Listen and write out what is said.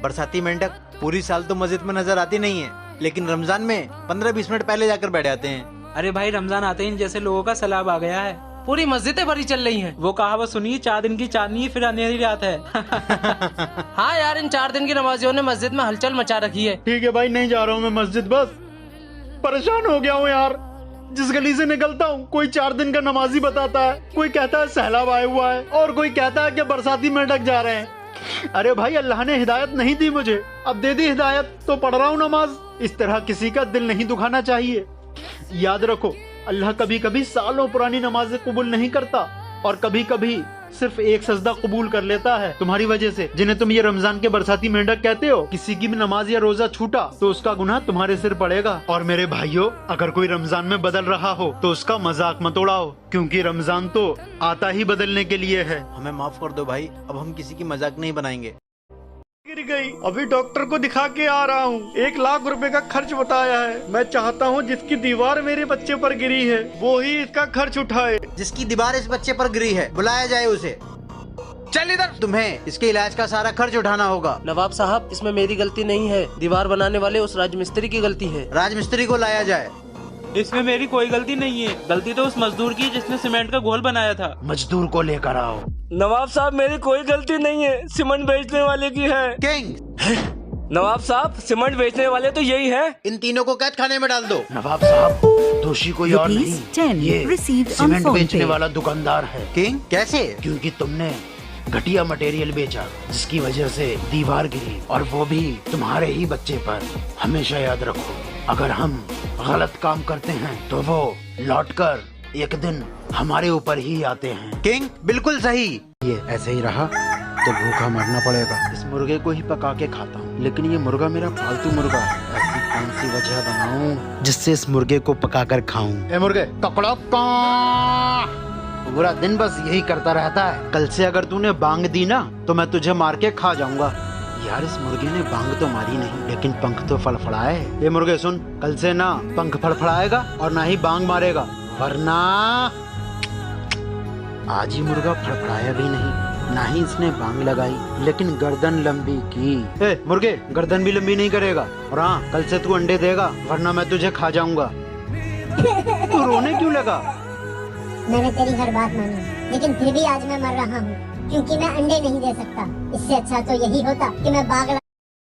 बरसाती मेंढक पूरी साल तो मस्जिद में नजर आती नहीं है, लेकिन रमजान में 15-20 मिनट पहले जाकर बैठ जाते हैं। अरे भाई, रमजान आते ही जैसे लोगों का सैलाब आ गया है। पूरी मस्जिदें भरी चल रही हैं। वो कहावत सुनिए, 4 दिन की चांदनी फिर अंधेरी रात है। हाँ यार, इन 4 दिन की नमाजियों ने मस्जिद में हलचल मचा रखी है। ठीक है भाई, नहीं जा रहा हूँ मैं मस्जिद, बस परेशान हो गया हूँ यार। जिस गली से निकलता हूँ कोई 4 दिन का नमाजी बताता है, कोई कहता है सैलाब आया हुआ है और कोई कहता है कि बरसाती मेंढक जा रहे हैं। अरे भाई, अल्लाह ने हिदायत नहीं दी मुझे, अब दे दी हिदायत तो पढ़ रहा हूँ नमाज। इस तरह किसी का दिल नहीं दुखाना चाहिए। याद रखो, अल्लाह कभी कभी सालों पुरानी नमाजें कबूल नहीं करता और कभी कभी सिर्फ एक सजदा कबूल कर लेता है तुम्हारी वजह से, जिन्हें तुम ये रमजान के बरसाती मेंढक कहते हो। किसी की भी नमाज या रोजा छूटा तो उसका गुनाह तुम्हारे सिर पड़ेगा। और मेरे भाइयों, अगर कोई रमजान में बदल रहा हो तो उसका मजाक मत उड़ाओ, क्योंकि रमजान तो आता ही बदलने के लिए है। हमें माफ कर दो भाई, अब हम किसी की मजाक नहीं बनाएंगे। गिर गई, अभी डॉक्टर को दिखा के आ रहा हूँ। 1 लाख रुपए का खर्च बताया है। मैं चाहता हूँ जिसकी दीवार मेरे बच्चे पर गिरी है वो ही इसका खर्च उठाए। जिसकी दीवार इस बच्चे पर गिरी है, बुलाया जाए उसे। चल इधर, तुम्हें इसके इलाज का सारा खर्च उठाना होगा। नवाब साहब, इसमें मेरी गलती नहीं है, दीवार बनाने वाले उस राजमिस्त्री की गलती है। राजमिस्त्री को लाया जाए। इसमें मेरी कोई गलती नहीं है, गलती तो उस मजदूर की जिसने सीमेंट का घोल बनाया था। मजदूर को लेकर आओ। नवाब साहब, मेरी कोई गलती नहीं है, सीमेंट बेचने वाले की है। किंग, नवाब साहब, सीमेंट बेचने वाले तो यही है। इन तीनों को कैद खाने में डाल दो। नवाब साहब, दोषी कोई और नहीं, ये सीमेंट बेचने वाला दुकानदार है। किंग, कैसे? क्योंकि तुमने घटिया मटेरियल बेचा, जिसकी वजह से दीवार गिरी, और वो भी तुम्हारे ही बच्चे पर। हमेशा याद रखो, अगर हम गलत काम करते हैं तो वो लौटकर एक दिन हमारे ऊपर ही आते हैं। किंग, बिल्कुल सही। ये ऐसे ही रहा तो भूखा मरना पड़ेगा। इस मुर्गे को ही पका के खाता हूँ, लेकिन ये मुर्गा मेरा पालतू मुर्गा है। ऐसी कौन सी वजह बनाऊं जिससे इस मुर्गे को पका कर खाऊं? ए मुर्गे, पकड़ो। पूरा दिन बस यही करता रहता है। कल से अगर तूने बांग दी ना तो मैं तुझे मार के खा जाऊंगा। यार, इस मुर्गे ने बांग तो मारी नहीं, लेकिन पंख तो फड़फड़ाए। ये मुर्गे सुन, कल से ना पंख फड़फड़ाएगा और ना ही बांग मारेगा, वरना। आज ही मुर्गा फड़फड़ाया भी नहीं, ना ही इसने बांग लगाई, लेकिन गर्दन लंबी की। ए मुर्गे, गर्दन भी लंबी नहीं करेगा, और हाँ, कल से तू अंडे देगा, वरना मैं तुझे खा जाऊंगा। तू रोने क्यों लगा? मैंने तेरी हर बात मानी, लेकिन फिर भी आज मैं मर रहा हूँ, क्योंकि मैं अंडे नहीं दे सकता। इससे अच्छा तो यही होता कि मैं बाघ